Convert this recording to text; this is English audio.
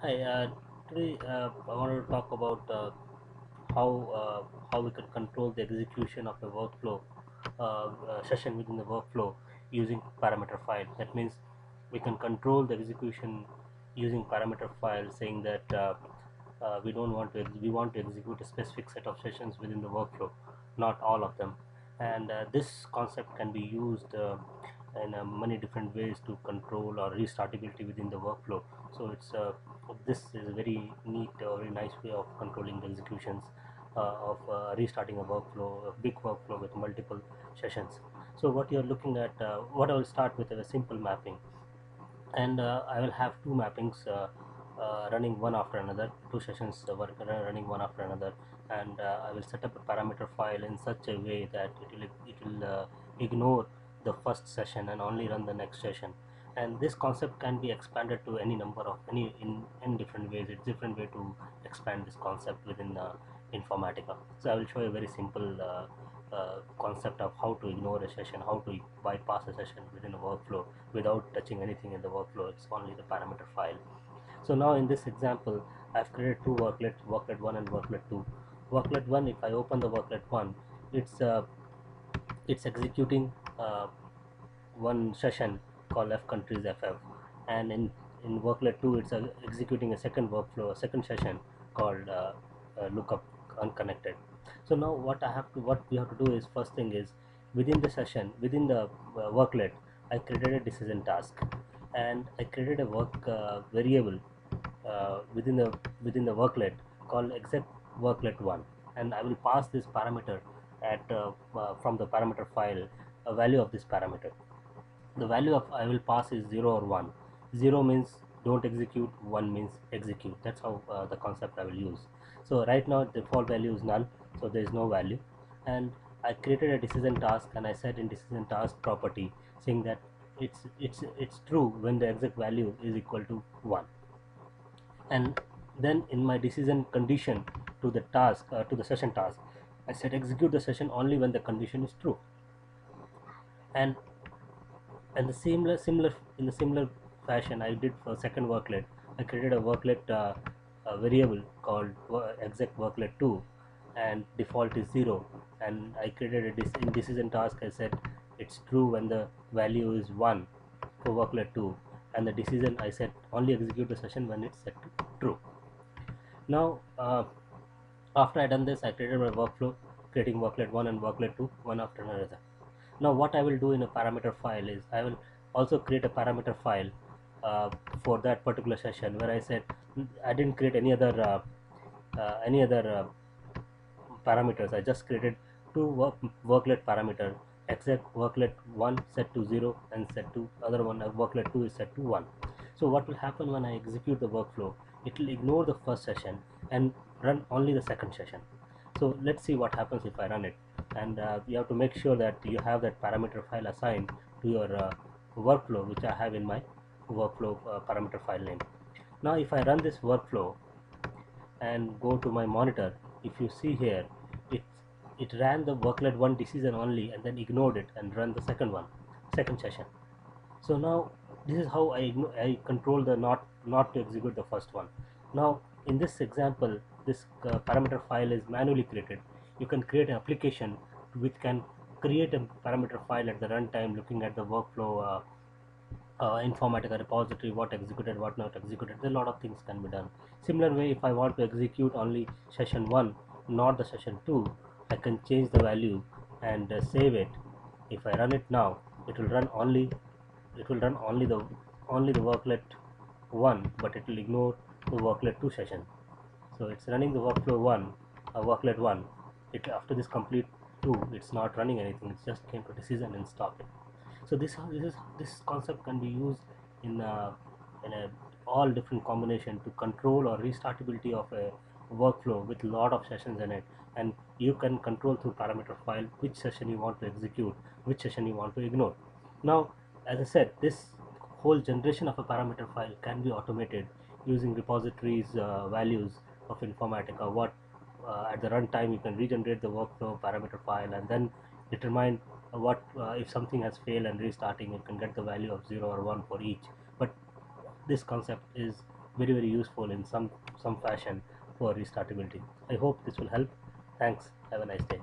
Hi, today I wanted to talk about how how we can control the execution of a workflow session within the workflow using parameter file. That means we can control the execution using parameter file, saying that we don't want to we want to execute a specific set of sessions within the workflow, not all of them. And this concept can be used in many different ways to control or restartability within the workflow. So this is a very neat or very nice way of controlling the executions of restarting a workflow, a big workflow with multiple sessions. So what you're looking at, what I will start with is a simple mapping, and I will have two mappings running one after another, two sessions running one after another, and I will set up a parameter file in such a way that it will ignore the first session and only run the next session. And this concept can be expanded to any number of any in different ways. It's different way to expand this concept within Informatica. So I will show you a very simple concept of how to ignore a session, how to bypass a session within a workflow without touching anything in the workflow. It's only the parameter file. So now in this example, I've created two worklets, worklet 1 and worklet 2. Worklet 1, if I open the worklet 1, it's uh, it's executing one session called f countries ff, and in worklet 2 it's executing a second workflow, a second session called lookup unconnected. So now what we have to do is, first thing is, within the session, within the worklet, I created a decision task, and I created a work variable within the worklet called exec worklet 1, and I will pass this parameter at from the parameter file, a value of this parameter. The value of I will pass is 0 or 1. 0 means don't execute, 1 means execute. That's how the concept I will use. So right now the default value is null, so there is no value. And I created a decision task, and I said in decision task property, saying that it's true when the exec value is equal to 1. And then in my decision condition to the task, to the session task, I said execute the session only when the condition is true. And and the similar in the similar fashion I did for second worklet. I created a worklet variable called exec worklet 2, and default is 0. And I created in decision task, I said it's true when the value is 1 for worklet 2, and the decision I said only execute the session when it's set to true. Now after I done this, I created my workflow, creating worklet 1 and worklet 2 one after another. Now what I will do in a parameter file is, I will also create a parameter file for that particular session, where I said I didn't create any other parameters. I just created two worklet parameter, exec worklet 1 set to 0 and set to other one, worklet 2 is set to 1. So what will happen when I execute the workflow, it will ignore the first session and run only the second session. So let's see what happens if I run it. And you have to make sure that you have that parameter file assigned to your workflow, which I have in my workflow parameter file name. Now if I run this workflow and go to my monitor, if you see here, it it ran the worklet 1 decision only and then ignored it and run the second session. So now this is how I control the not to execute the first one. Now in this example, this parameter file is manually created. You can create an application which can create a parameter file at the runtime, looking at the workflow Informatica repository, what executed, what not executed. There are a lot of things can be done. Similar way, if I want to execute only session 1, not the session 2, I can change the value and save it. If I run it now, it will run only the worklet 1, but it will ignore the worklet 2 session. So it's running the workflow 1, worklet 1. It after this complete 2, it's not running anything. It just came to decision and stop it. So this concept can be used in a all different combination to control or restartability of a workflow with lot of sessions in it. And you can control through parameter file which session you want to execute, which session you want to ignore. Now as I said, this whole generation of a parameter file can be automated using repositories values of Informatica. What at the runtime you can regenerate the workflow parameter file and then determine what if something has failed and restarting, you can get the value of 0 or 1 for each. But this concept is very useful in some fashion for restartability. I hope this will help. Thanks. Have a nice day.